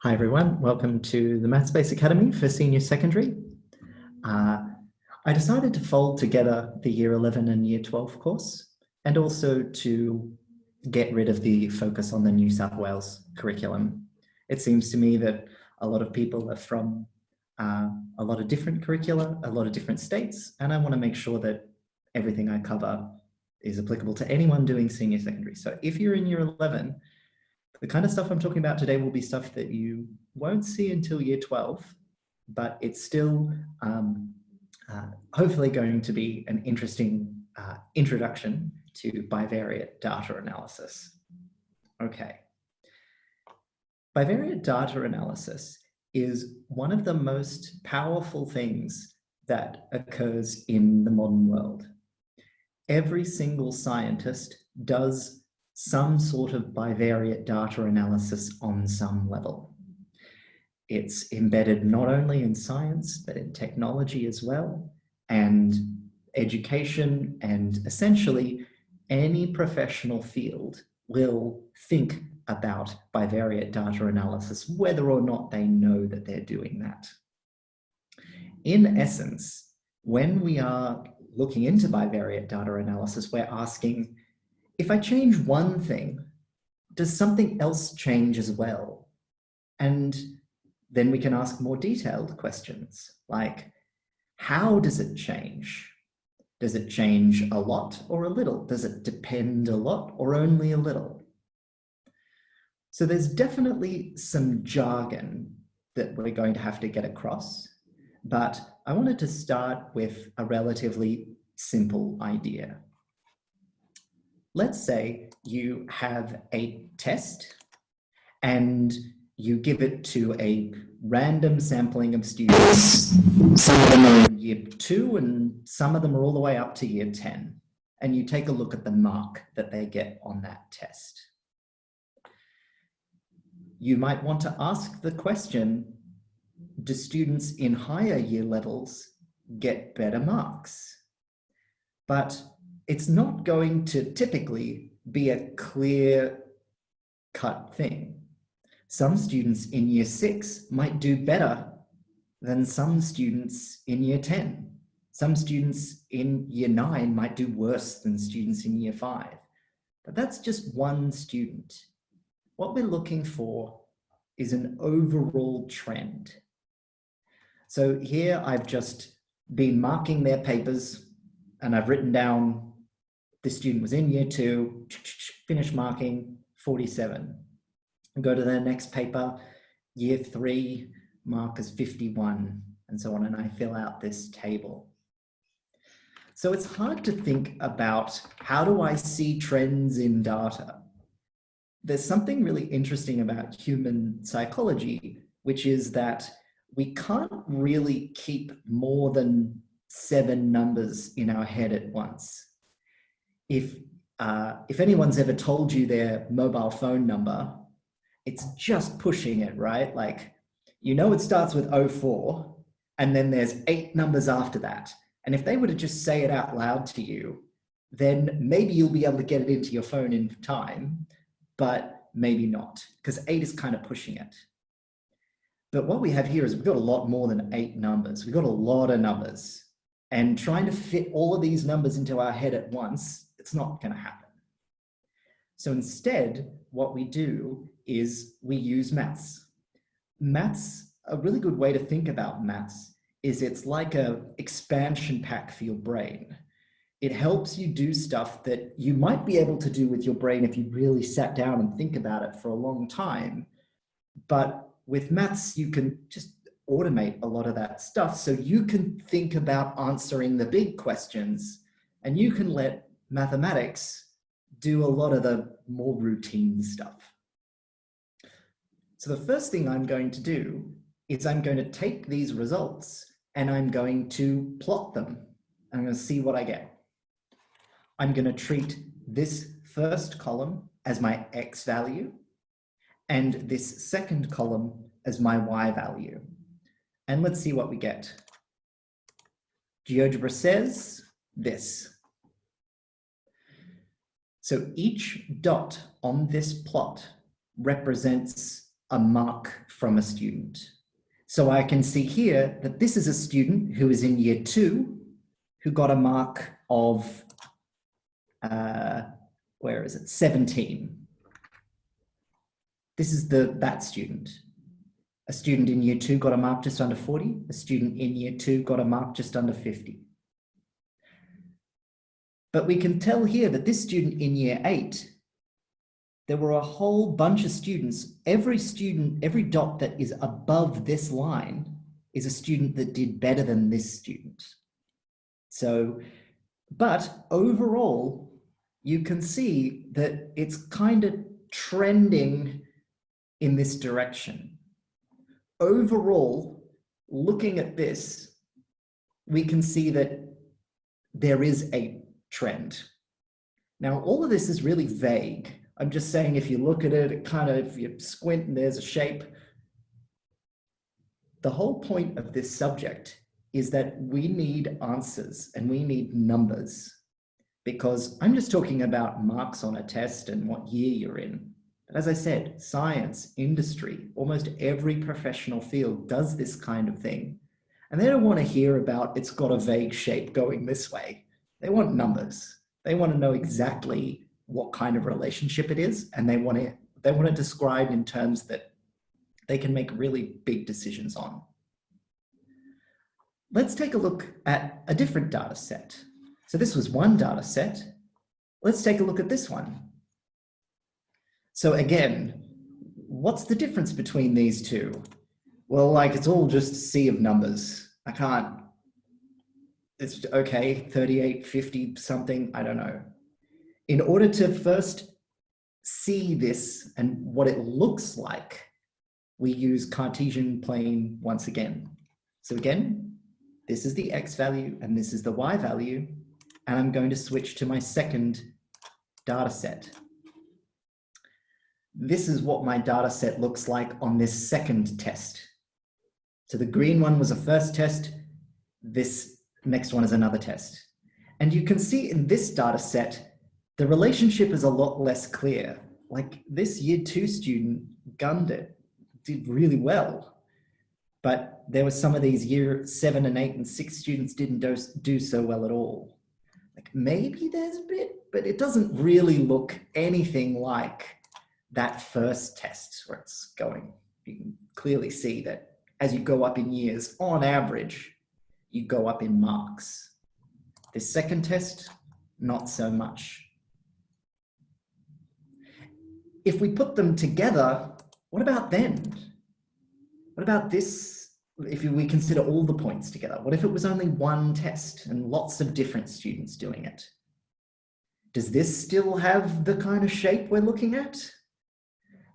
Hi everyone, welcome to the Mathspace Academy for Senior Secondary. I decided to fold together the Year 11 and Year 12 course, and also to get rid of the focus on the New South Wales curriculum. It seems to me that a lot of people are from a lot of different curricula, a lot of different states, and I want to make sure that everything I cover is applicable to anyone doing senior secondary. So if you're in Year 11, the kind of stuff I'm talking about today will be stuff that you won't see until Year 12, but it's still hopefully going to be an interesting introduction to bivariate data analysis. Okay. Bivariate data analysis is one of the most powerful things that occurs in the modern world. Every single scientist does some sort of bivariate data analysis on some level. It's embedded not only in science, but in technology as well, and education, and essentially any professional field will think about bivariate data analysis, whether or not they know that they're doing that. In essence, when we are looking into bivariate data analysis, we're asking, if I change one thing, does something else change as well? And then we can ask more detailed questions like, how does it change? Does it change a lot or a little? Does it depend a lot or only a little? So there's definitely some jargon that we're going to have to get across, but I wanted to start with a relatively simple idea. Let's say you have a test and you give it to a random sampling of students. Some of them are in Year 2 and some of them are all the way up to Year 10. And you take a look at the mark that they get on that test. You might want to ask the question, do students in higher year levels get better marks? But it's not going to typically be a clear-cut thing. Some students in Year 6 might do better than some students in Year 10. Some students in Year 9 might do worse than students in Year 5. But that's just one student. What we're looking for is an overall trend. So here I've just been marking their papers and I've written down this student was in Year 2, finish marking 47. Go to their next paper, Year 3, mark as 51, and so on, and I fill out this table. So it's hard to think about, how do I see trends in data? There's something really interesting about human psychology, which is that we can't really keep more than 7 numbers in our head at once. If anyone's ever told you their mobile phone number, it's just pushing it, right? Like, you know, it starts with 04 and then there's 8 numbers after that. And if they were to just say it out loud to you, then maybe you'll be able to get it into your phone in time, but maybe not, because 8 is kind of pushing it. But what we have here is we've got a lot more than 8 numbers. We've got a lot of numbers, and trying to fit all of these numbers into our head at once, it's not going to happen. So instead, what we do is we use maths. Maths, a really good way to think about maths is it's like an expansion pack for your brain. It helps you do stuff that you might be able to do with your brain if you really sat down and think about it for a long time. But with maths, you can just automate a lot of that stuff. So you can think about answering the big questions, and you can let mathematics do a lot of the more routine stuff. So the first thing I'm going to do is I'm going to take these results and I'm going to plot them. I'm going to see what I get. I'm going to treat this first column as my X value and this second column as my Y value. And let's see what we get. GeoGebra says this. So each dot on this plot represents a mark from a student. So I can see here that this is a student who is in year 2 who got a mark of, where is it, 17. This is that student. A student in year 2 got a mark just under 40. A student in year 2 got a mark just under 50. But we can tell here that this student in year 8, there were a whole bunch of students. Every student, every dot that is above this line is a student that did better than this student. So, but overall, you can see that it's kind of trending in this direction. Overall, looking at this, we can see that there is a trend. Now, all of this is really vague. I'm just saying, if you look at it, it kind of, if you squint and there's a shape. The whole point of this subject is that we need answers and we need numbers, because I'm just talking about marks on a test and what year you're in. But as I said, science, industry, almost every professional field does this kind of thing. And they don't want to hear about it's got a vague shape going this way. They want numbers. They want to know exactly what kind of relationship it is, and they want it described in terms that they can make really big decisions on. Let's take a look at a different data set. So this was one data set. Let's take a look at this one. So again, what's the difference between these two? Well, like, it's all just a sea of numbers. I can't, it's okay, 38, 50 something, I don't know. In order to first see this and what it looks like, we use Cartesian plane once again. So again, this is the X value and this is the Y value, and I'm going to switch to my second data set. This is what my data set looks like on this second test. So the green one was a first test. This next one is another test. And you can see in this data set, the relationship is a lot less clear. Like, this year 2 student gunned it, did really well. But there were some of these year 7 and 8 and 6 students didn't do so well at all. Like, maybe there's a bit, but it doesn't really look anything like that first test where it's going. You can clearly see that as you go up in years, on average, you go up in marks. This second test, not so much. If we put them together, what about then? What about this, if we consider all the points together? What if it was only one test and lots of different students doing it? Does this still have the kind of shape we're looking at?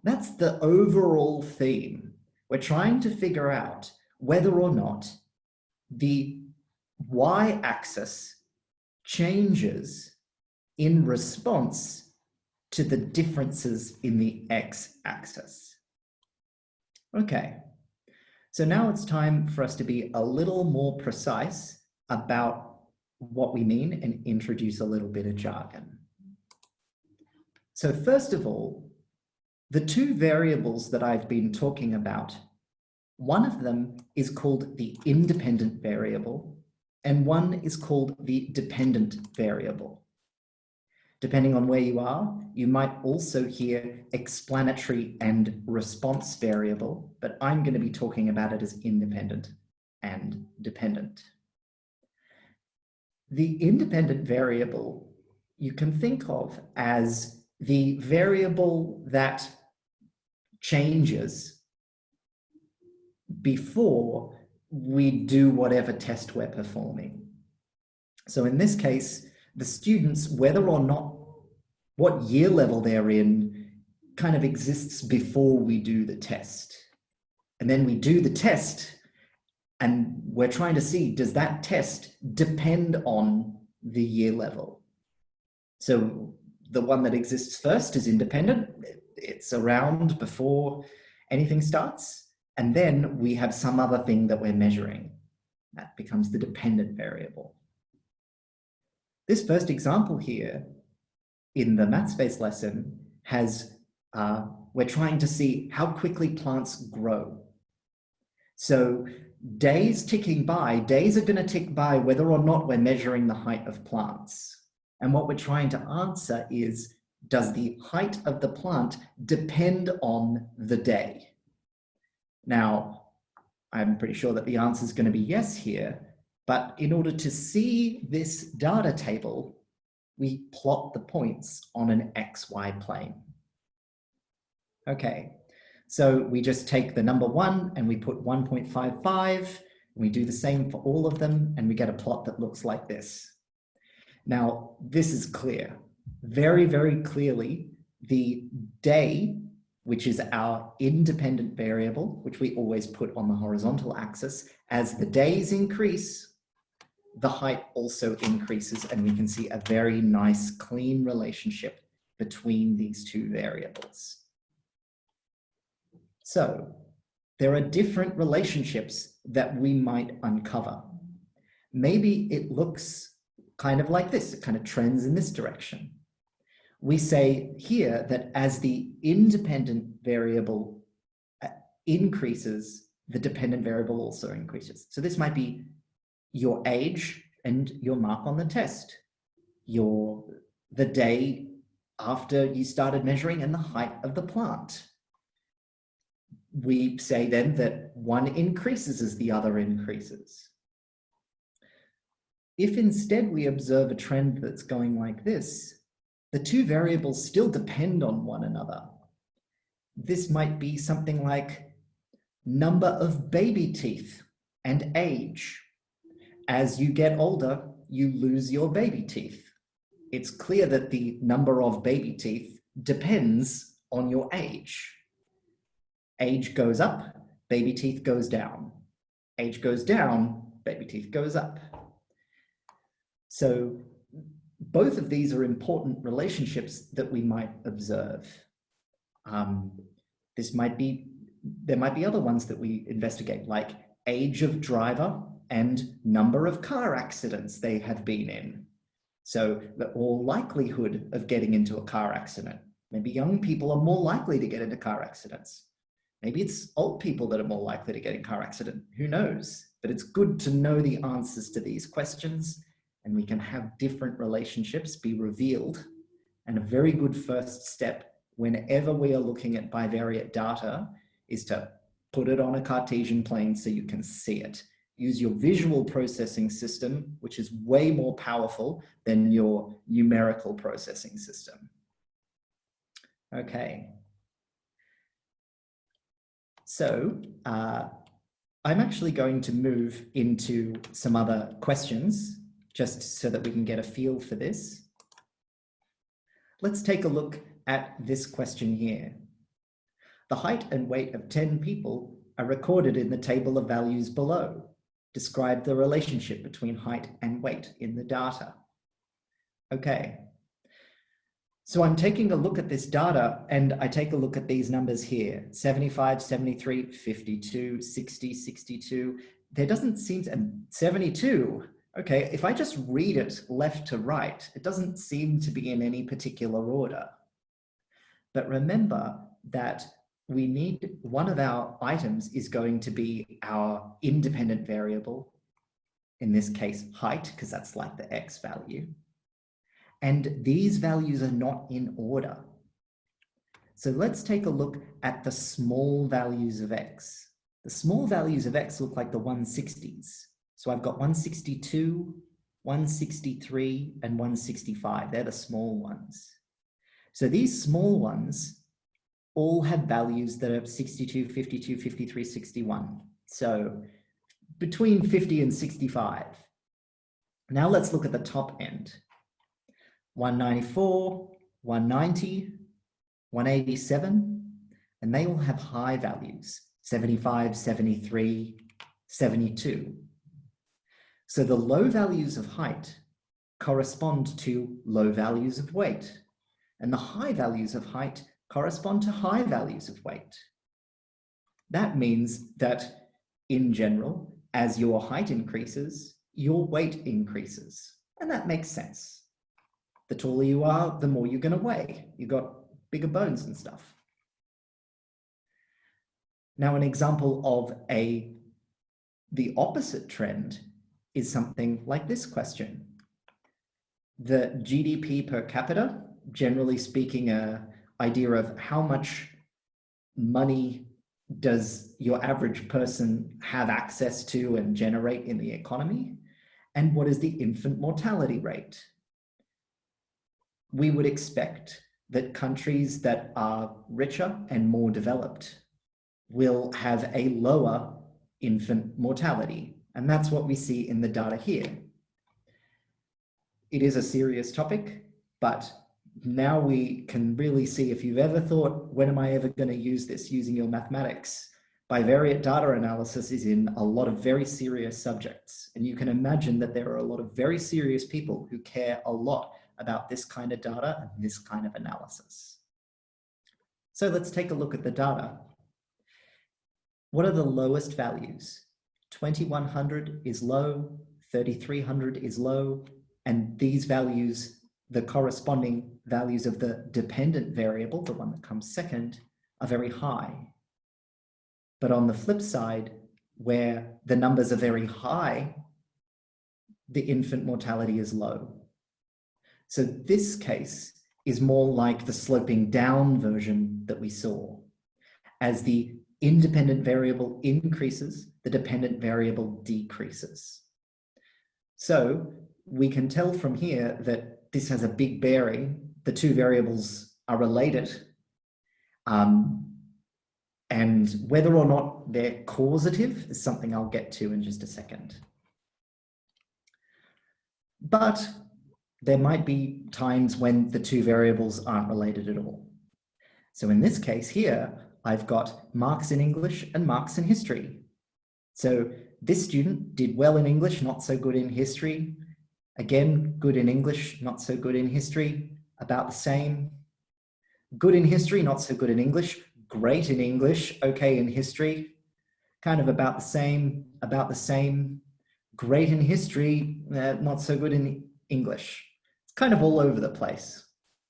That's the overall theme. We're trying to figure out whether or not the y-axis changes in response to the differences in the x-axis. Okay, so now it's time for us to be a little more precise about what we mean and introduce a little bit of jargon. So first of all, the two variables that I've been talking about, one of them is called the independent variable, and one is called the dependent variable. Depending on where you are, you might also hear explanatory and response variable, but I'm going to be talking about it as independent and dependent. The independent variable you can think of as the variable that changes before we do whatever test we're performing. So in this case, the students, whether or not what year level they're in, kind of exists before we do the test. And then we do the test and we're trying to see, does that test depend on the year level? So the one that exists first is independent. It's around before anything starts. And then we have some other thing that we're measuring. That becomes the dependent variable. This first example here in the Mathspace lesson has we're trying to see how quickly plants grow. So days ticking by, days are going to tick by whether or not we're measuring the height of plants. And what we're trying to answer is, does the height of the plant depend on the day? Now, I'm pretty sure that the answer is going to be yes here, but in order to see this data table, we plot the points on an XY plane. Okay, so we just take the number 1 and we put 1.55, and we do the same for all of them, and we get a plot that looks like this. Now, this is clear. Very, very clearly, the day, which is our independent variable, which we always put on the horizontal axis, as the days increase, the height also increases, and we can see a very nice, clean relationship between these two variables. So there are different relationships that we might uncover. Maybe it looks kind of like this. It kind of trends in this direction. We say here that as the independent variable increases, the dependent variable also increases. So this might be your age and your mark on the test, the day after you started measuring, and the height of the plant. We say then that one increases as the other increases. If instead we observe a trend that's going like this, the two variables still depend on one another. This might be something like number of baby teeth and age. As you get older, you lose your baby teeth. It's clear that the number of baby teeth depends on your age. Age goes up, baby teeth goes down. Age goes down, baby teeth goes up. So both of these are important relationships that we might observe. There might be other ones that we investigate, like age of driver and number of car accidents they have been in. So or likelihood of getting into a car accident. Maybe young people are more likely to get into car accidents. Maybe it's old people that are more likely to get in car accident. Who knows? But it's good to know the answers to these questions, and we can have different relationships be revealed. And a very good first step whenever we are looking at bivariate data is to put it on a Cartesian plane so you can see it. Use your visual processing system, which is way more powerful than your numerical processing system. Okay. So I'm actually going to move into some other questions just so that we can get a feel for this. Let's take a look at this question here. The height and weight of 10 people are recorded in the table of values below. Describe the relationship between height and weight in the data. Okay. So I'm taking a look at this data, and I take a look at these numbers here, 75, 73, 52, 60, 62. There doesn't seem to, 72. Okay, if I just read it left to right, it doesn't seem to be in any particular order. But remember that we need, one of our items is going to be our independent variable, in this case height, because that's like the X value. And these values are not in order. So let's take a look at the small values of X. The small values of X look like the 160s. So I've got 162, 163, and 165. They're the small ones. So these small ones all have values that are 62, 52, 53, 61. So between 50 and 65. Now let's look at the top end. 194, 190, 187, and they all have high values, 75, 73, 72. So the low values of height correspond to low values of weight, and the high values of height correspond to high values of weight. That means that, in general, as your height increases, your weight increases, and that makes sense. The taller you are, the more you're going to weigh. You've got bigger bones and stuff. Now, an example of the opposite trend is something like this question. The GDP per capita, generally speaking, an idea of how much money does your average person have access to and generate in the economy, and what is the infant mortality rate? We would expect that countries that are richer and more developed will have a lower infant mortality. And that's what we see in the data here. It is a serious topic, but now we can really see, if you've ever thought, when am I ever going to use this using your mathematics? Bivariate data analysis is in a lot of very serious subjects. And you can imagine that there are a lot of very serious people who care a lot about this kind of data and this kind of analysis. So let's take a look at the data. What are the lowest values? 2100 is low, 3300 is low, and these values, the corresponding values of the dependent variable, the one that comes second, are very high. But on the flip side, where the numbers are very high, the infant mortality is low. So this case is more like the sloping down version that we saw. As the independent variable increases, the dependent variable decreases. So we can tell from here that this has a big bearing. The two variables are related. And whether or not they're causative is something I'll get to in just a second. But there might be times when the two variables aren't related at all. So in this case here, I've got marks in English and marks in history. So this student did well in English, not so good in history. Again, good in English, not so good in history, about the same. Good in history, not so good in English, great in English, okay in history, kind of about the same, great in history, not so good in English. It's kind of all over the place.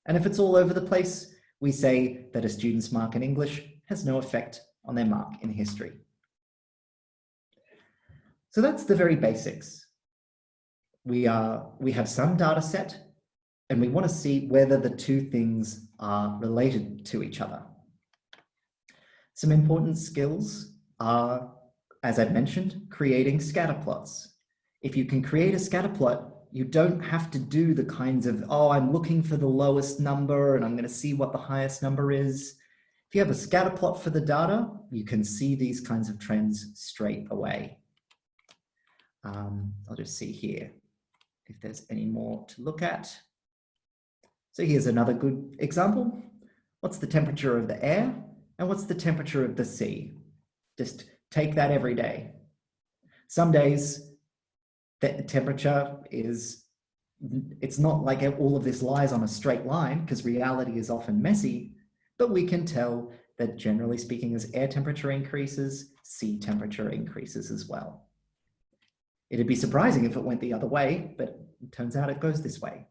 And if it's all over the place, we say that a student's mark in English has no effect on their mark in history. So that's the very basics. We have some data set, and we want to see whether the two things are related to each other. Some important skills are, as I've mentioned, creating scatter plots. If you can create a scatter plot, you don't have to do the kinds of, oh, I'm looking for the lowest number and I'm going to see what the highest number is. If you have a scatter plot for the data, you can see these kinds of trends straight away. I'll just see here if there's any more to look at. So here's another good example. What's the temperature of the air and what's the temperature of the sea? Just take that every day. Some days the temperature is, it's not like all of this lies on a straight line because reality is often messy, but we can tell that generally speaking, as air temperature increases, sea temperature increases as well. It'd be surprising if it went the other way, but it turns out it goes this way.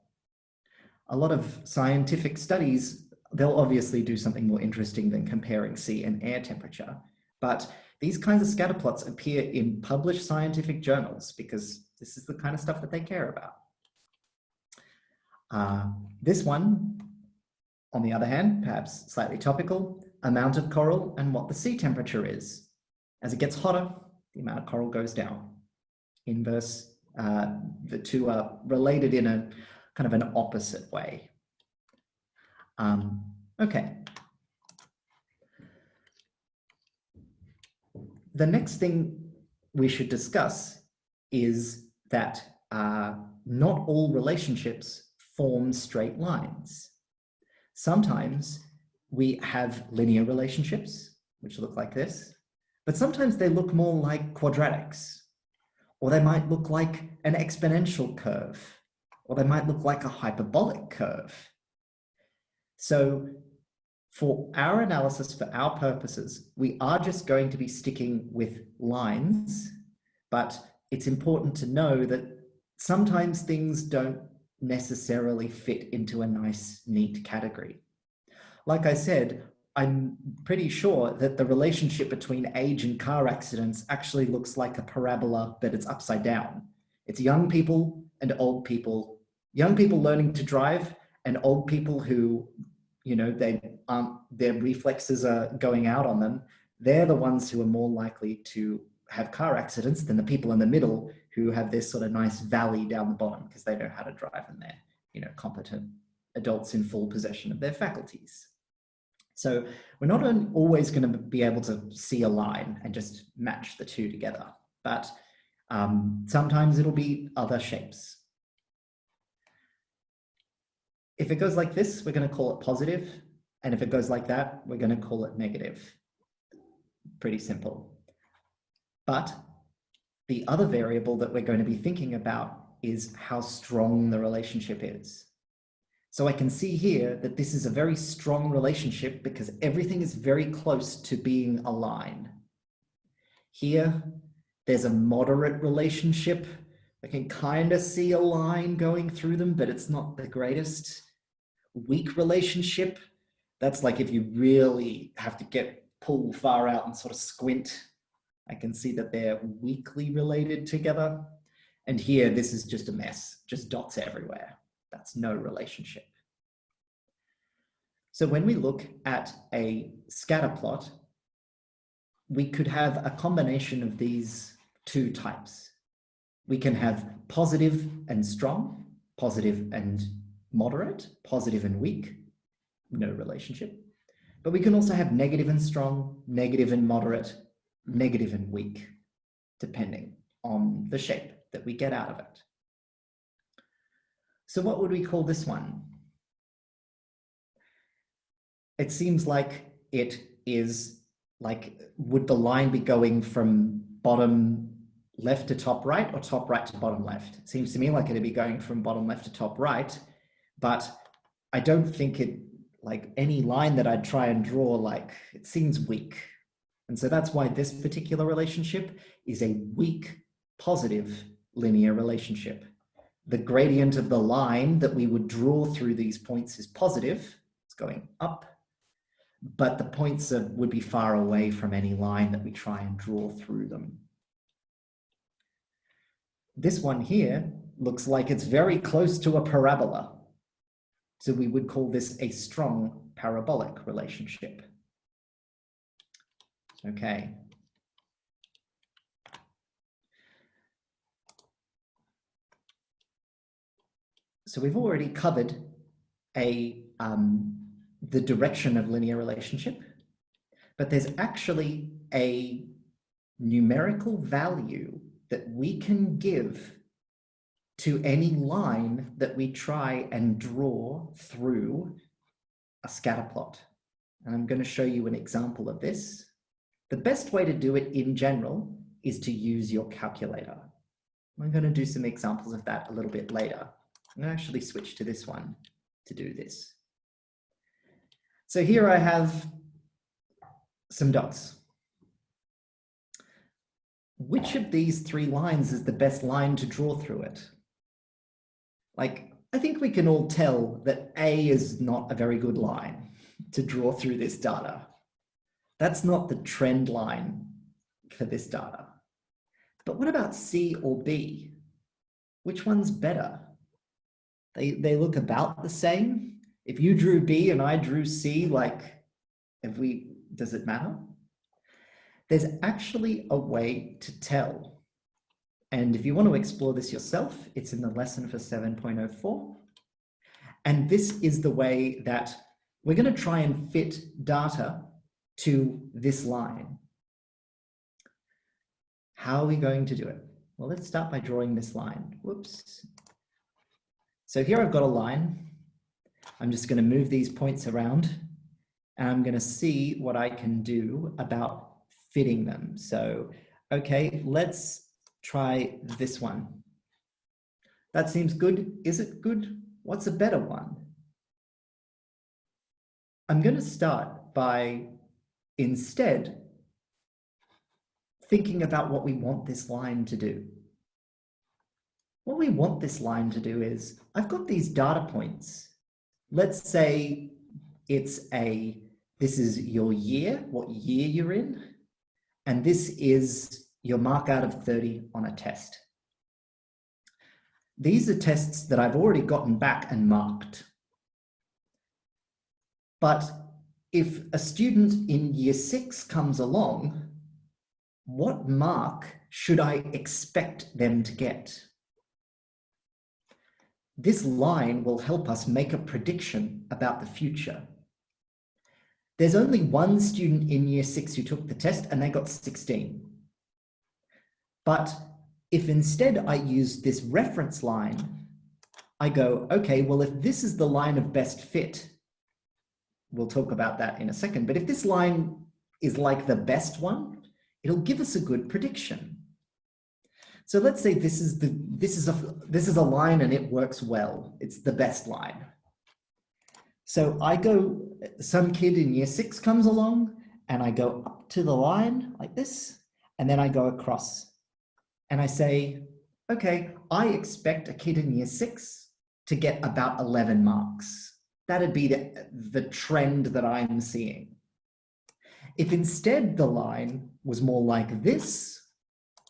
A lot of scientific studies, they'll obviously do something more interesting than comparing sea and air temperature, but these kinds of scatter plots appear in published scientific journals because this is the kind of stuff that they care about. This one, on the other hand, perhaps slightly topical, amount of coral and what the sea temperature is. As it gets hotter, the amount of coral goes down. Inverse, the two are related in a kind of an opposite way. Okay. The next thing we should discuss is that not all relationships form straight lines. Sometimes we have linear relationships, which look like this, but sometimes they look more like quadratics, or they might look like an exponential curve, or they might look like a hyperbolic curve. So for our analysis, for our purposes, we are just going to be sticking with lines, but it's important to know that sometimes things don't necessarily fit into a nice, neat category. Like I said, I'm pretty sure that the relationship between age and car accidents actually looks like a parabola, but it's upside down. It's young people and old people, young people learning to drive and old people who, you know, their reflexes are going out on them. They're the ones who are more likely to have car accidents than the people in the middle who have this sort of nice valley down the bottom because they know how to drive and they're, you know, competent adults in full possession of their faculties. So we're not always going to be able to see a line and just match the two together, but sometimes it'll be other shapes. If it goes like this, we're going to call it positive. And if it goes like that, we're going to call it negative. Pretty simple. But the other variable that we're going to be thinking about is how strong the relationship is. So I can see here that this is a very strong relationship because everything is very close to being a line. Here, there's a moderate relationship. I can kind of see a line going through them, but it's not the greatest. Weak relationship, that's like if you really have to pull far out and sort of squint. I can see that they're weakly related together. And here, this is just a mess, just dots everywhere. That's no relationship. So when we look at a scatter plot, we could have a combination of these two types. We can have positive and strong, positive and moderate, positive and weak, no relationship. But we can also have negative and strong, negative and moderate, negative and weak, depending on the shape that we get out of it. So what would we call this one? It seems like it is like, would the line be going from bottom left to top right or top right to bottom left? It seems to me like it'd be going from bottom left to top right, but I don't think it, like any line that I'd try and draw, like it seems weak. And so that's why this particular relationship is a weak, positive linear relationship. The gradient of the line that we would draw through these points is positive, it's going up, but the points would be far away from any line that we try and draw through them. This one here looks like it's very close to a parabola. So we would call this a strong parabolic relationship. Okay. So we've already covered the direction of linear relationship, but there's actually a numerical value that we can give to any line that we try and draw through a scatter plot. And I'm going to show you an example of this. The best way to do it in general is to use your calculator. I'm going to do some examples of that a little bit later. I'm going to actually switch to this one to do this. So here I have some dots. Which of these three lines is the best line to draw through it? Like, I think we can all tell that A is not a very good line to draw through this data. That's not the trend line for this data. But what about C or B? Which one's better? They look about the same. If you drew B and I drew C, like, does it matter? There's actually a way to tell. And if you want to explore this yourself, it's in the lesson for 7.04. And this is the way that we're going to try and fit data to this line. How are we going to do it? Well, let's start by drawing this line. Whoops. So here I've got a line. I'm just going to move these points around and I'm going to see what I can do about fitting them. So, okay, let's try this one. That seems good. Is it good? What's a better one? I'm going to start by instead thinking about what we want this line to do. What we want this line to do is, I've got these data points. Let's say it's a This is your year, what year you're in. And this is your mark out of 30 on a test. These are tests that I've already gotten back and marked. But if a student in year 6 comes along, what mark should I expect them to get? This line will help us make a prediction about the future. There's only one student in year 6 who took the test and they got 16. But if instead I use this reference line, I go, okay, well, if this is the line of best fit, we'll talk about that in a second, but if this line is like the best one, it'll give us a good prediction. So let's say this is a line and it works well. It's the best line. So I go, some kid in year 6 comes along and I go up to the line like this, and then I go across and I say, okay, I expect a kid in year 6 to get about 11 marks. That'd be the trend that I'm seeing. If instead the line was more like this,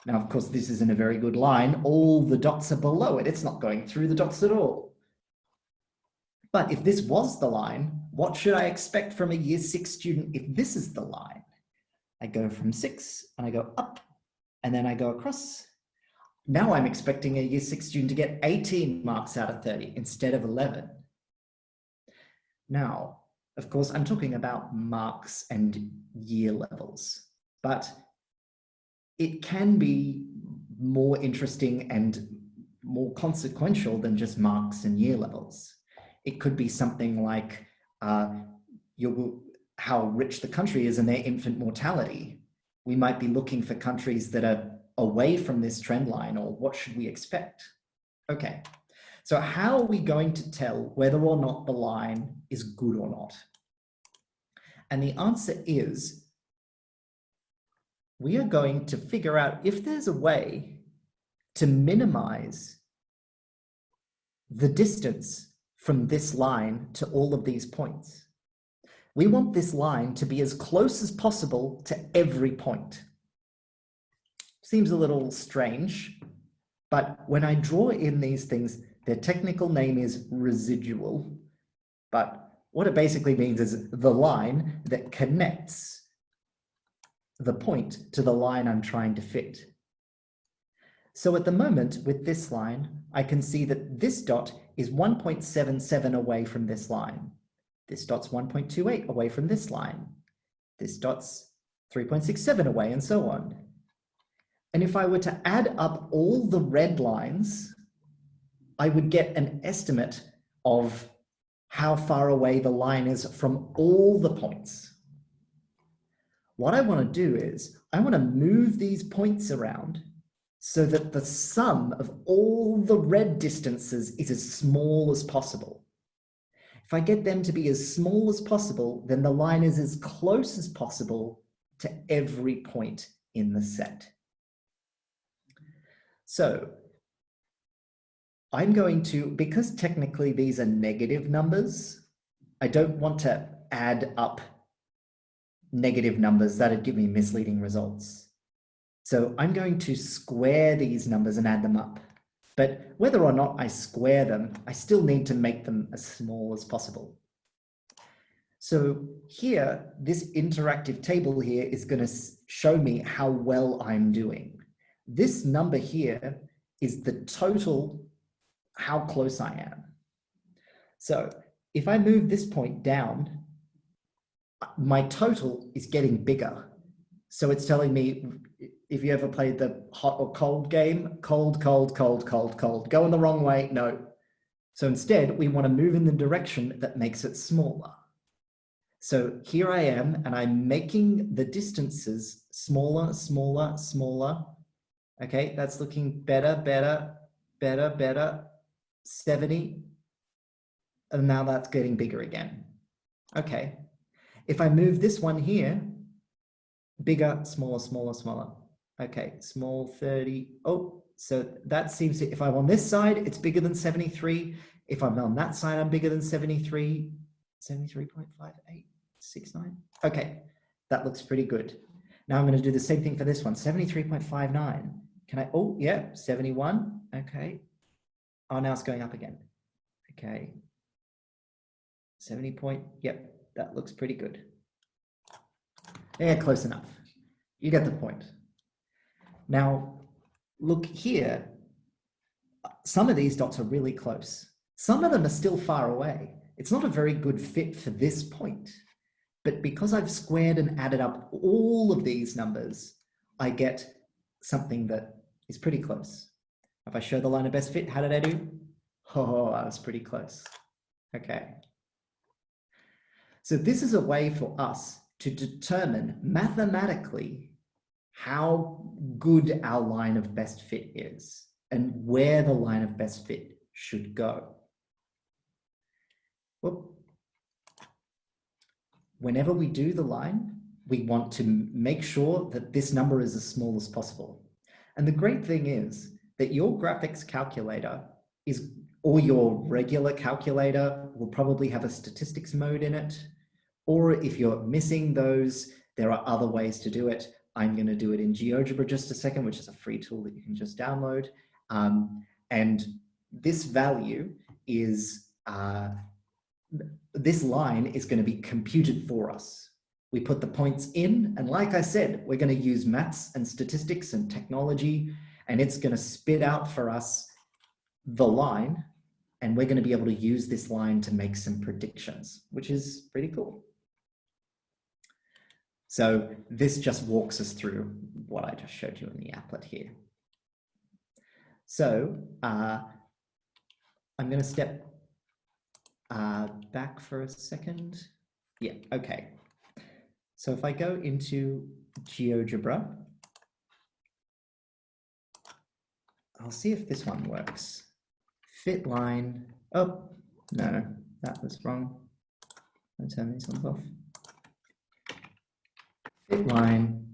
now of course this isn't a very good line, all the dots are below it, it's not going through the dots at all. But if this was the line, what should I expect from a year 6 student if this is the line? I go from 6 and I go up and then I go across. Now I'm expecting a year 6 student to get 18 marks out of 30 instead of 11. Now, of course, I'm talking about marks and year levels, but it can be more interesting and more consequential than just marks and year levels. It could be something like how rich the country is and their infant mortality. We might be looking for countries that are away from this trend line, or what should we expect? Okay. So how are we going to tell whether or not the line is good or not? And the answer is, we are going to figure out if there's a way to minimize the distance from this line to all of these points. We want this line to be as close as possible to every point. Seems a little strange, but when I draw in these things, their technical name is residual, but what it basically means is the line that connects the point to the line I'm trying to fit. So at the moment with this line, I can see that this dot is 1.77 away from this line. This dot's 1.28 away from this line. This dot's 3.67 away, and so on. And if I were to add up all the red lines, I would get an estimate of how far away the line is from all the points. What I want to do is I want to move these points around so that the sum of all the red distances is as small as possible. If I get them to be as small as possible, then the line is as close as possible to every point in the set. So I'm going to, because technically these are negative numbers, I don't want to add up negative numbers. That'd give me misleading results. So I'm going to square these numbers and add them up. But whether or not I square them, I still need to make them as small as possible. So here, this interactive table here is going to show me how well I'm doing. This number here is the total how close I am. So if I move this point down, my total is getting bigger. So it's telling me, if you ever played the hot or cold game, cold, cold, cold, cold, cold, going the wrong way, no. So instead, we want to move in the direction that makes it smaller. So here I am, and I'm making the distances smaller, smaller, smaller. Okay, that's looking better, better, better, better. 70, and now that's getting bigger again. Okay, if I move this one here, bigger, smaller, smaller, smaller. Okay, small 30. Oh, so that seems to, if I'm on this side, it's bigger than 73. If I'm on that side, I'm bigger than 73, 73.58. 69. Okay, that looks pretty good. Now I'm going to do the same thing for this one, 73.59. Can I, oh, yeah, 71. Okay. Oh, now it's going up again. Okay. 70 point, yep, that looks pretty good. Yeah, close enough. You get the point. Now, look here. Some of these dots are really close. Some of them are still far away. It's not a very good fit for this point. But because I've squared and added up all of these numbers, I get something that is pretty close. If I show the line of best fit, how did I do? Oh, I was pretty close. Okay. So this is a way for us to determine mathematically how good our line of best fit is and where the line of best fit should go. Whoop. Whenever we do the line, we want to make sure that this number is as small as possible. And the great thing is that your graphics calculator is, or your regular calculator will probably have a statistics mode in it. Or if you're missing those, there are other ways to do it. I'm going to do it in GeoGebra just a second, which is a free tool that you can just download. And this value is, this line is going to be computed for us. We put the points in, and like I said, we're going to use maths and statistics and technology, and it's going to spit out for us the line, and we're going to be able to use this line to make some predictions, which is pretty cool. So this just walks us through what I just showed you in the applet here. So I'm going to step back for a second. Yeah, okay. So if I go into GeoGebra, I'll see if this one works. Fit line. Oh, no, that was wrong. I'll turn these ones off. Fit line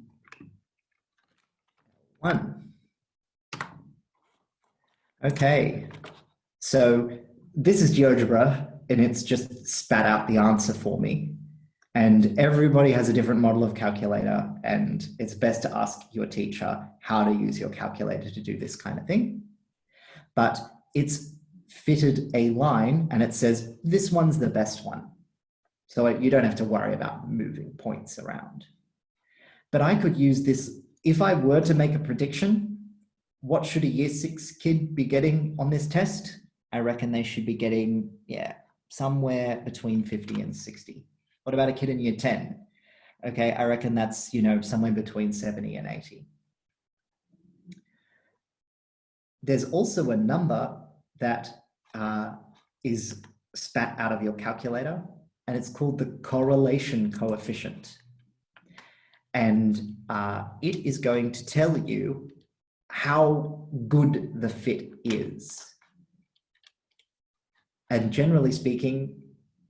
1. Okay, so this is GeoGebra, and it's just spat out the answer for me. And everybody has a different model of calculator, and it's best to ask your teacher how to use your calculator to do this kind of thing. But it's fitted a line, and it says, this one's the best one. So you don't have to worry about moving points around. But I could use this, if I were to make a prediction, what should a year 6 kid be getting on this test? I reckon they should be getting, yeah, somewhere between 50 and 60. What about a kid in year 10? Okay, I reckon that's, you know, somewhere between 70 and 80. There's also a number that is spat out of your calculator, and it's called the correlation coefficient. And it is going to tell you how good the fit is. And generally speaking,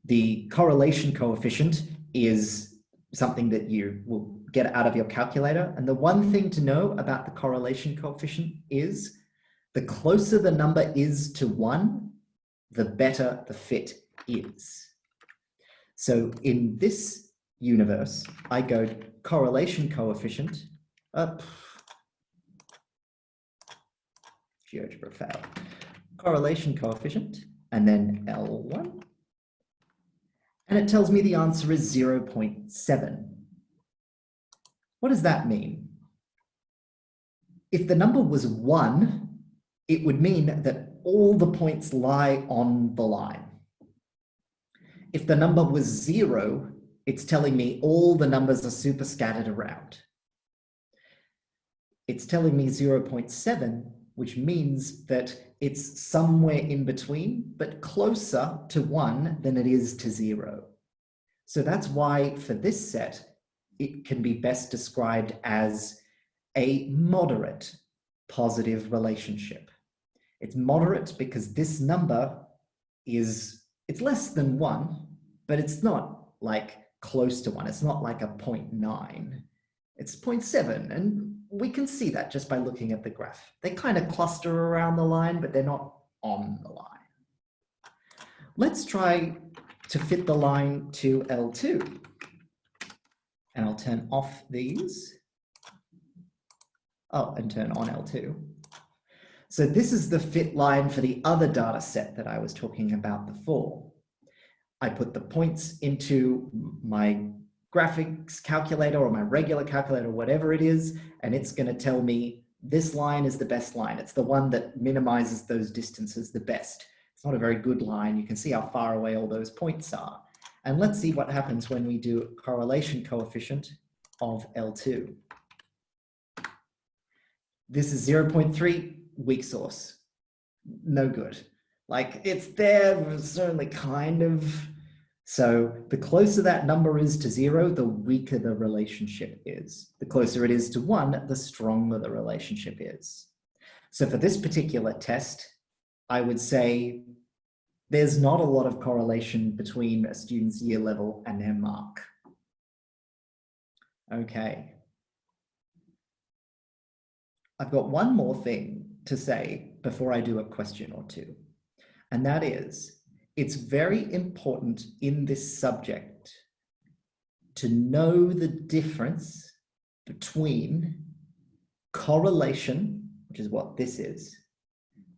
the correlation coefficient is something that you will get out of your calculator. And the one thing to know about the correlation coefficient is the closer the number is to 1, the better the fit is. So in this universe, I go correlation coefficient up. GeoGebra failed. Correlation coefficient, and then L1. And it tells me the answer is 0.7. What does that mean? If the number was 1, it would mean that all the points lie on the line. If the number was 0, it's telling me all the numbers are super scattered around. It's telling me 0.7, which means that it's somewhere in between, but closer to 1 than it is to 0. So that's why for this set, it can be best described as a moderate positive relationship. It's moderate because this number is, it's less than 1, but it's not like close to 1. It's not like a 0.9. It's 0.7, and we can see that just by looking at the graph. They kind of cluster around the line, but they're not on the line. Let's try to fit the line to L2. And I'll turn off these. Oh, and turn on L2. So this is the fit line for the other data set that I was talking about before. I put the points into my graphics calculator or my regular calculator, whatever it is, and it's going to tell me this line is the best line. It's the one that minimizes those distances the best. It's not a very good line. You can see how far away all those points are. And let's see what happens when we do a correlation coefficient of L2. This is 0.3, weak source. No good. Like, it's there, but certainly kind of. So the closer that number is to 0, the weaker the relationship is. The closer it is to 1, the stronger the relationship is. So for this particular test, I would say there's not a lot of correlation between a student's year level and their mark. Okay. I've got one more thing to say before I do a question or two, and that is, it's very important in this subject to know the difference between correlation, which is what this is,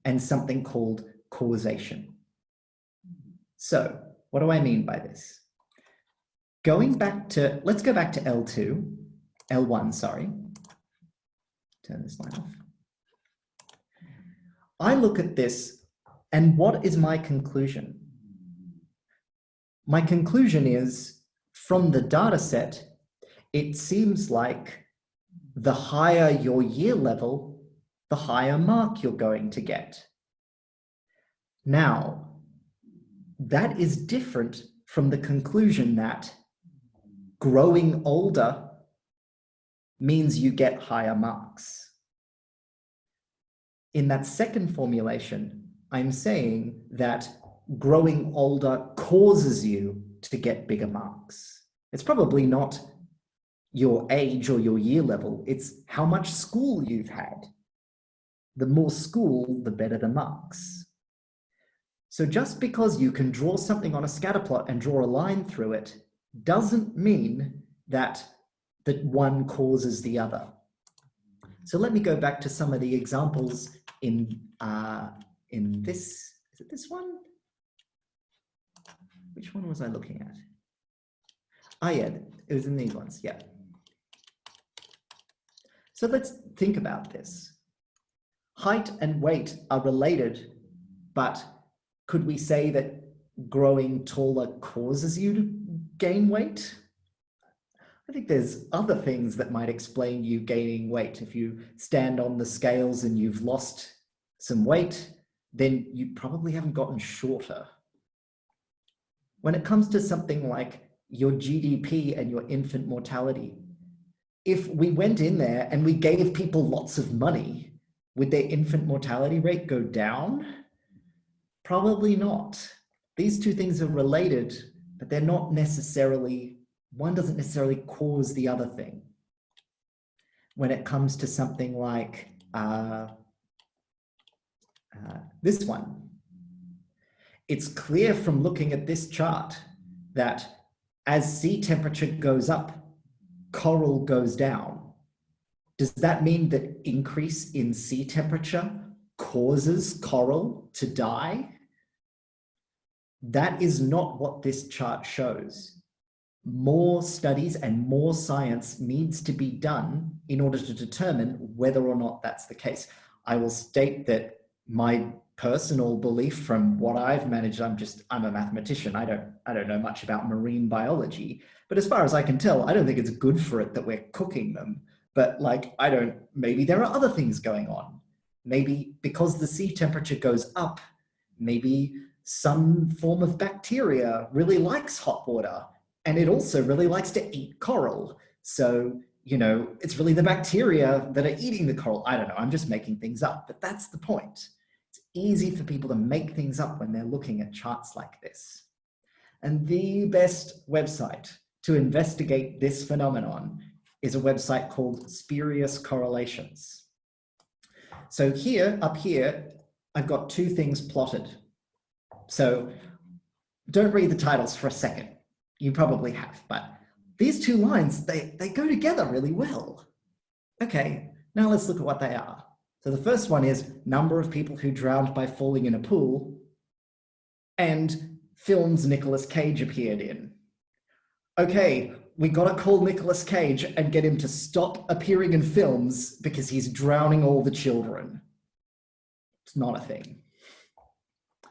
and something called causation. So what do I mean by this? Going back to, let's go back to L1, sorry. Turn this line off. I look at this, and what is my conclusion? My conclusion is, from the data set, it seems like the higher your year level, the higher mark you're going to get. Now, that is different from the conclusion that growing older means you get higher marks. In that second formulation, I'm saying that growing older causes you to get bigger marks. It's probably not your age or your year level, it's how much school you've had. The more school, the better the marks. So just because you can draw something on a scatter plot and draw a line through it doesn't mean that one causes the other. So let me go back to some of the examples in this, is it this one? Which one was I looking at? Ah, yeah, it was in these ones, yeah. So let's think about this. Height and weight are related, but could we say that growing taller causes you to gain weight? I think there's other things that might explain you gaining weight. If you stand on the scales and you've lost some weight, then you probably haven't gotten shorter. When it comes to something like your GDP and your infant mortality, if we went in there and we gave people lots of money, would their infant mortality rate go down? Probably not. These two things are related, but they're not necessarily, one doesn't necessarily cause the other thing. When it comes to something like this one, it's clear from looking at this chart that as sea temperature goes up, coral goes down. Does that mean that increase in sea temperature causes coral to die? That is not what this chart shows. More studies and more science needs to be done in order to determine whether or not that's the case. I will state that my personal belief from what I've managed, I'm a mathematician. I don't know much about marine biology, but as far as I can tell, I don't think it's good for it that we're cooking them. But like, maybe there are other things going on. Maybe because the sea temperature goes up, maybe some form of bacteria really likes hot water, and it also really likes to eat coral. So, you know, it's really the bacteria that are eating the coral. I don't know, I'm just making things up, but that's the point. It's easy for people to make things up when they're looking at charts like this. And the best website to investigate this phenomenon is a website called Spurious Correlations. So here, up here, I've got two things plotted. So don't read the titles for a second. You probably have, but these two lines, they go together really well. Okay, now let's look at what they are. So the first one is number of people who drowned by falling in a pool and films Nicolas Cage appeared in. Okay, we got to call Nicolas Cage and get him to stop appearing in films because he's drowning all the children. It's not a thing.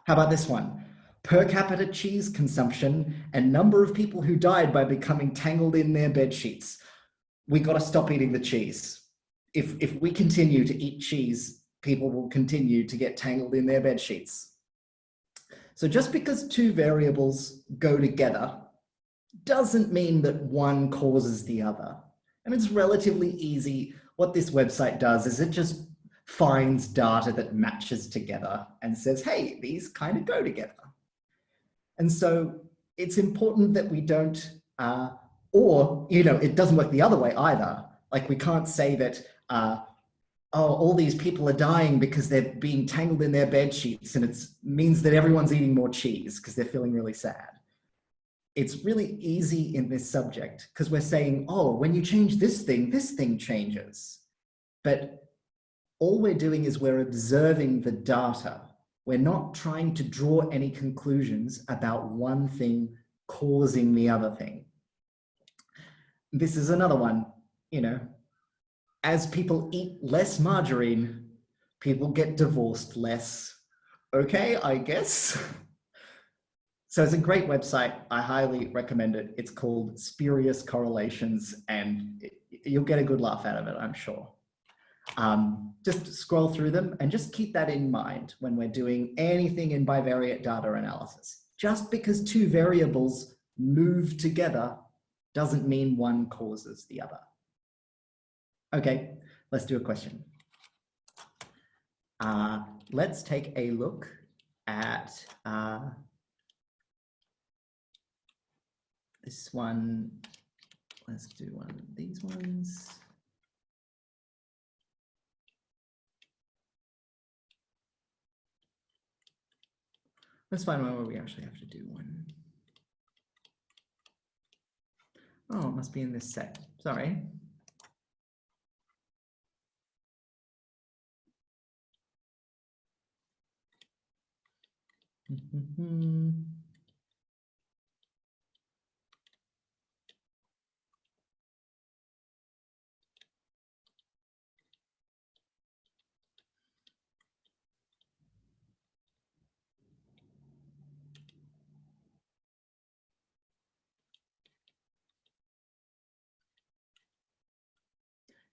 How about this one? Per capita cheese consumption and number of people who died by becoming tangled in their bed sheets. We got to stop eating the cheese. If we continue to eat cheese, people will continue to get tangled in their bed sheets. So just because two variables go together doesn't mean that one causes the other. And it's relatively easy. What this website does is it just finds data that matches together and says, hey, these kind of go together. And so it's important that we don't, or, you know, it doesn't work the other way either. Like we can't say that, oh, all these people are dying because they're being tangled in their bed sheets and it means that everyone's eating more cheese because they're feeling really sad. It's really easy in this subject because we're saying, oh, when you change this thing changes. But all we're doing is we're observing the data. We're not trying to draw any conclusions about one thing causing the other thing. This is another one, you know, as people eat less margarine, people get divorced less. Okay, I guess. So it's a great website. I highly recommend it. It's called Spurious Correlations, and you'll get a good laugh out of it, I'm sure. Just scroll through them and just keep that in mind when we're doing anything in bivariate data analysis. Just because two variables move together doesn't mean one causes the other. Okay, let's do a question. Let's take a look at this one. Let's do one of these ones. Let's find one where we actually have to do one. Oh, it must be in this set. Sorry.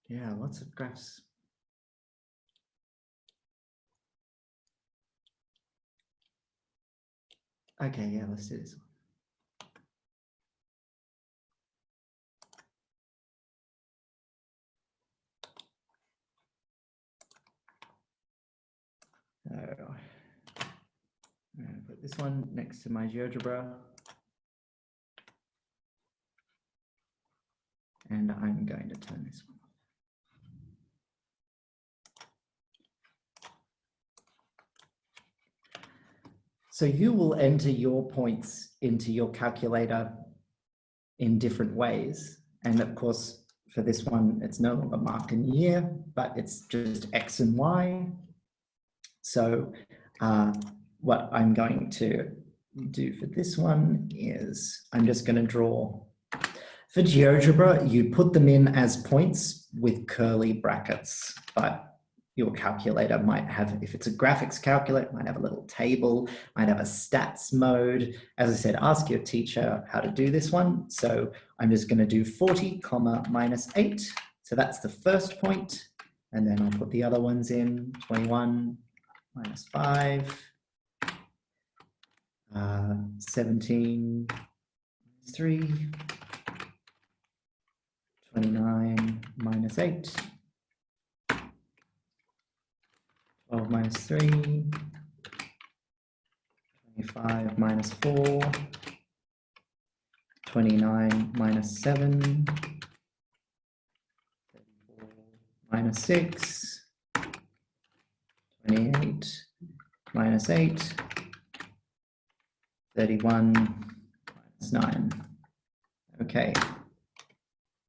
Yeah, lots of graphs. Okay, yeah, let's do this one. I'm going to put this one next to my GeoGebra. And I'm going to turn this one off. So you will enter your points into your calculator in different ways. And of course, for this one, it's no longer marked in year, but it's just X and Y. So what I'm going to do for this one is I'm just going to draw. For GeoGebra, you put them in as points with curly brackets, but your calculator might have, if it's a graphics calculator, might have a little table, might have a stats mode. As I said, ask your teacher how to do this one. So I'm just going to do 40, -8. So that's the first point. And then I'll put the other ones in, 21, -5, 17, -3, 29, -8, 12 -3, 25 -4, 29 -7, 34 -6, 28 -8, 31 -9. Okay,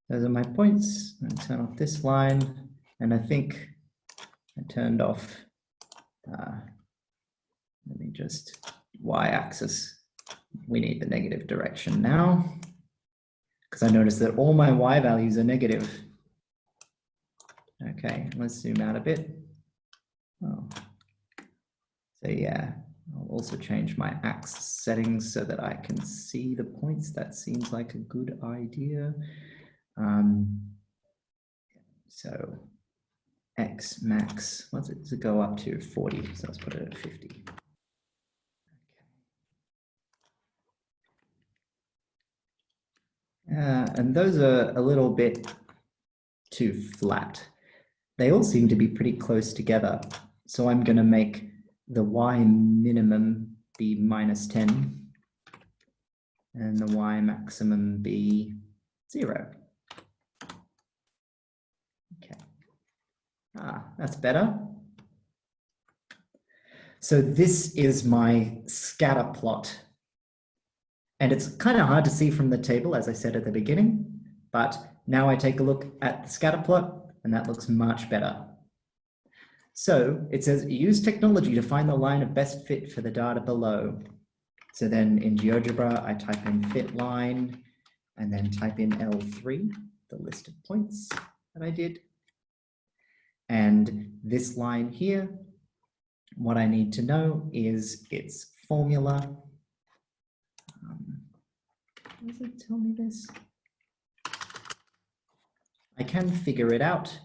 Those are my points. I'm going to turn off this line, and I think I turned off, let me just, y-axis. We need the negative direction now, because I noticed that all my y values are negative. Okay, let's zoom out a bit. Oh. So yeah, I'll also change my axis settings so that I can see the points. That seems like a good idea. So X max, what's it to go up to? 40, so let's put it at 50. And those are a little bit too flat. They all seem to be pretty close together. So I'm going to make the y minimum be -10 and the y maximum be 0. Okay. That's better. So this is my scatter plot. And it's kind of hard to see from the table, as I said at the beginning, but now I take a look at the scatter plot and that looks much better. So it says, use technology to find the line of best fit for the data below. So then in GeoGebra, I type in fit line and then type in L3, the list of points that I did. And this line here, what I need to know is its formula. Does it tell me this? I can figure it out,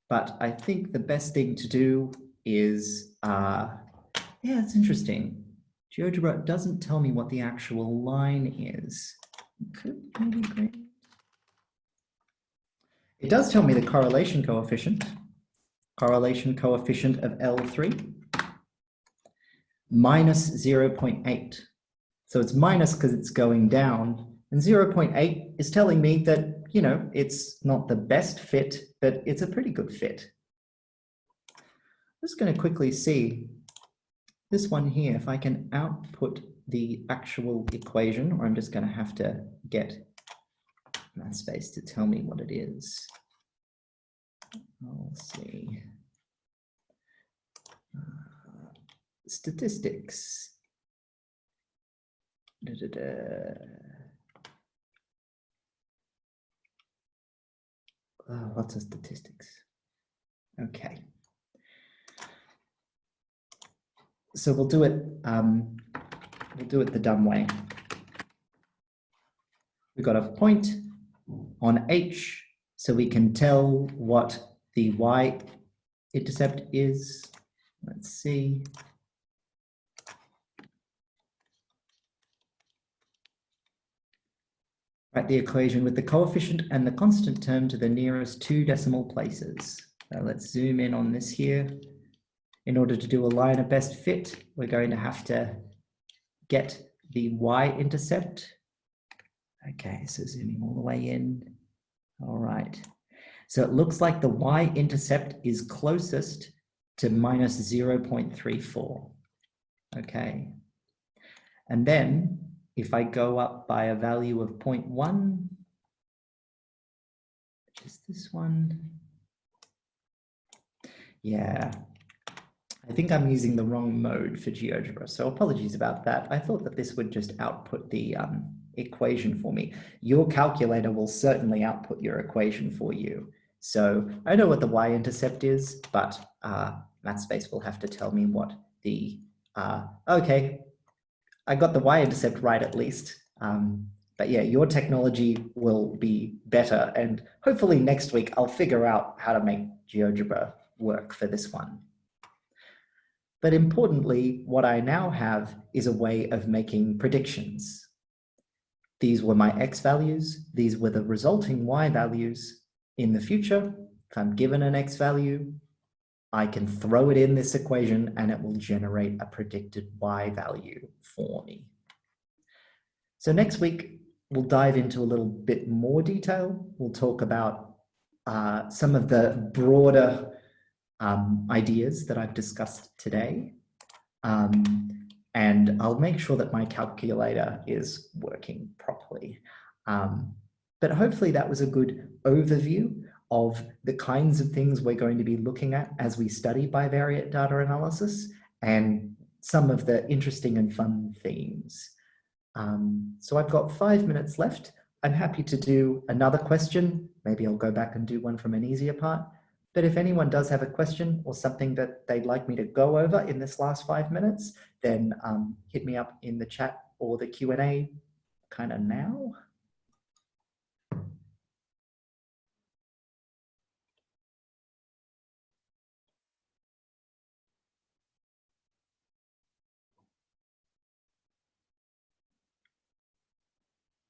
but I think the best thing to do is, yeah, it's interesting. GeoGebra doesn't tell me what the actual line is. It does tell me the correlation coefficient of L3, minus 0.8. So it's minus because it's going down, and 0.8 is telling me that, you know, it's not the best fit, but it's a pretty good fit. I'm just going to quickly see this one here, if I can output the actual equation, or I'm just going to have to get Mathspace to tell me what it is. I'll see. Statistics. Lots of statistics. Okay. So we'll do it the dumb way. We've got a point on H, so we can tell what the y-intercept is. Let's see. Write the equation with the coefficient and the constant term to the nearest 2 decimal places. So let's zoom in on this here. In order to do a line of best fit, we're going to have to get the y-intercept. Okay, so zooming all the way in. All right. So it looks like the y-intercept is closest to minus 0.34. Okay. And then if I go up by a value of 0.1, which is this one. Yeah, I think I'm using the wrong mode for GeoGebra, so apologies about that. I thought that this would just output the equation for me. Your calculator will certainly output your equation for you. So I know what the y-intercept is, but Mathspace will have to tell me what the, okay, I got the y-intercept right at least. But yeah, your technology will be better. And hopefully next week, I'll figure out how to make GeoGebra work for this one. But importantly, what I now have is a way of making predictions. These were my x values. These were the resulting y values. In the future, if I'm given an x value, I can throw it in this equation and it will generate a predicted y value for me. So next week, we'll dive into a little bit more detail. We'll talk about some of the broader ideas that I've discussed today. And I'll make sure that my calculator is working properly. But hopefully that was a good overview of the kinds of things we're going to be looking at as we study bivariate data analysis and some of the interesting and fun themes. So I've got 5 minutes left. I'm happy to do another question. Maybe I'll go back and do one from an easier part. But if anyone does have a question or something that they'd like me to go over in this last 5 minutes, then hit me up in the chat or the Q&A kind of now.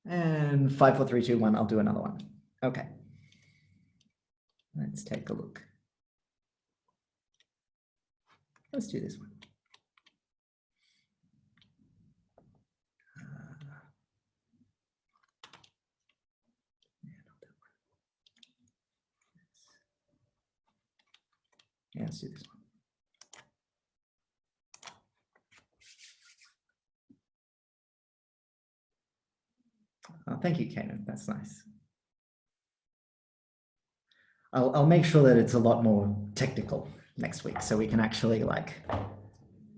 And 5, 4, 3, 2, 1, I'll do another one. Okay. Let's take a look. Let's do this one. Yeah, let's do this one. Oh, thank you, Kanan. That's nice. I'll make sure that it's a lot more technical next week so we can actually, like,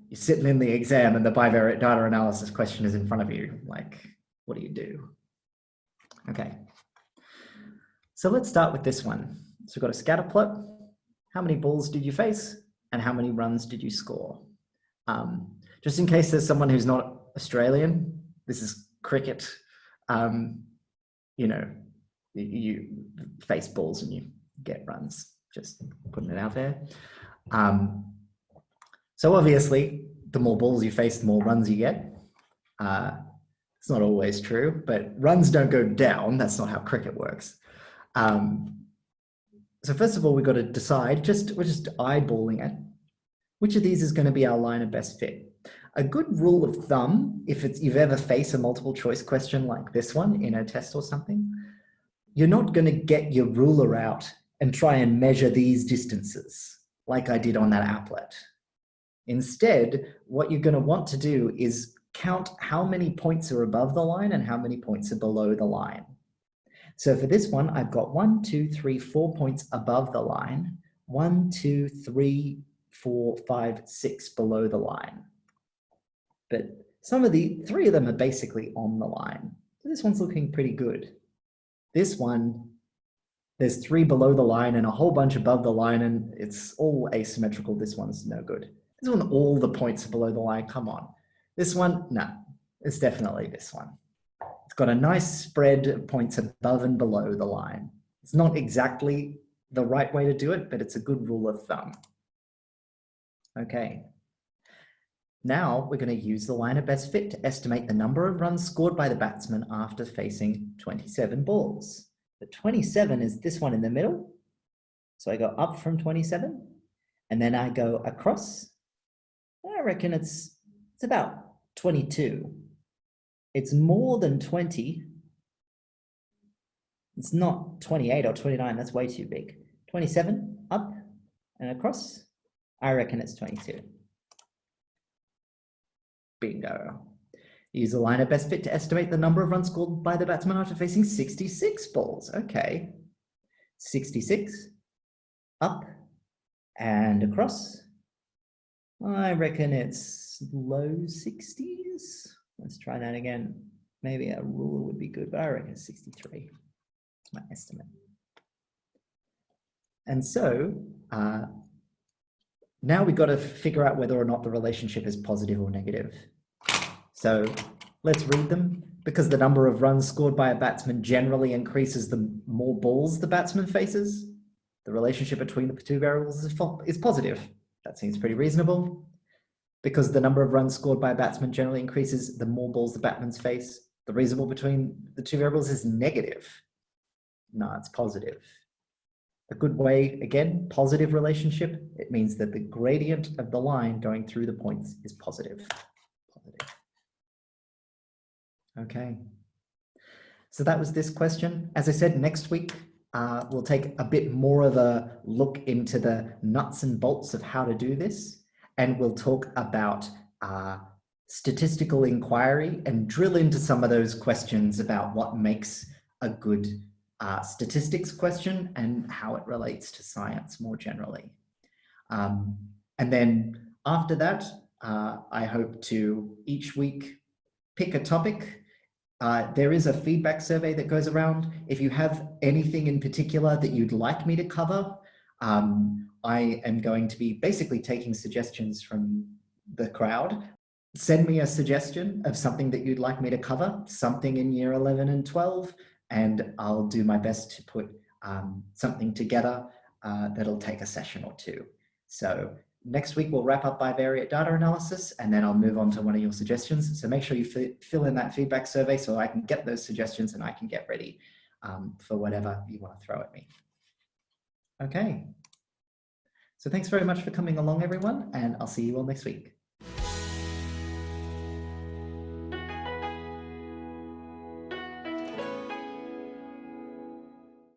you're sitting in the exam and the bivariate data analysis question is in front of you. Like, what do you do? Okay. So let's start with this one. So we've got a scatter plot. How many balls did you face and how many runs did you score? Just in case there's someone who's not Australian, this is cricket. You know, you face balls and you get runs, just putting it out there. So obviously, the more balls you face, the more runs you get. It's not always true, but runs don't go down. That's not how cricket works. So first of all, we've got to decide, we're just eyeballing it, which of these is going to be our line of best fit. A good rule of thumb, if you've ever faced a multiple choice question like this one in a test or something, you're not going to get your ruler out and try and measure these distances like I did on that applet. Instead, what you're going to want to do is count how many points are above the line and how many points are below the line. So for this one, I've got 1, 2, 3, 4 points above the line, 1, 2, 3, 4, 5, 6 below the line. But some of the 3 of them are basically on the line. So this one's looking pretty good. This one, there's 3 below the line and a whole bunch above the line, and it's all asymmetrical. This one's no good. This one, all the points are below the line. Come on. This one, no, it's definitely this one. It's got a nice spread of points above and below the line. It's not exactly the right way to do it, but it's a good rule of thumb. Okay. Now we're going to use the line of best fit to estimate the number of runs scored by the batsman after facing 27 balls. The 27 is this one in the middle. So I go up from 27 and then I go across. I reckon it's about 22. It's more than 20. It's not 28 or 29. That's way too big. 27 up and across. I reckon it's 22. Bingo. Use the line of best fit to estimate the number of runs scored by the batsman after facing 66 balls. Okay. 66 up and across. I reckon it's low 60s. Let's try that again. Maybe a ruler would be good, but I reckon it's 63. That's my estimate. And so now we've got to figure out whether or not the relationship is positive or negative. So let's read them. Because the number of runs scored by a batsman generally increases the more balls the batsman faces, the relationship between the 2 variables is positive. That seems pretty reasonable. Because the number of runs scored by a batsman generally increases the more balls the batsman's face, the reasonable between the 2 variables is negative. No, it's positive. A good way, again, positive relationship, it means that the gradient of the line going through the points is positive. Okay. So that was this question. As I said, next week, we'll take a bit more of a look into the nuts and bolts of how to do this. And we'll talk about statistical inquiry and drill into some of those questions about what makes a good statistics question and how it relates to science more generally. And then after that, I hope to each week pick a topic. There is a feedback survey that goes around. If you have anything in particular that you'd like me to cover, I am going to be basically taking suggestions from the crowd. Send me a suggestion of something that you'd like me to cover, something in year 11 and 12, and I'll do my best to put something together that'll take a session or two. So next week we'll wrap up bivariate data analysis, and then I'll move on to one of your suggestions. So make sure you fill in that feedback survey so I can get those suggestions and I can get ready for whatever you want to throw at me. Okay. So thanks very much for coming along, everyone, and I'll see you all next week.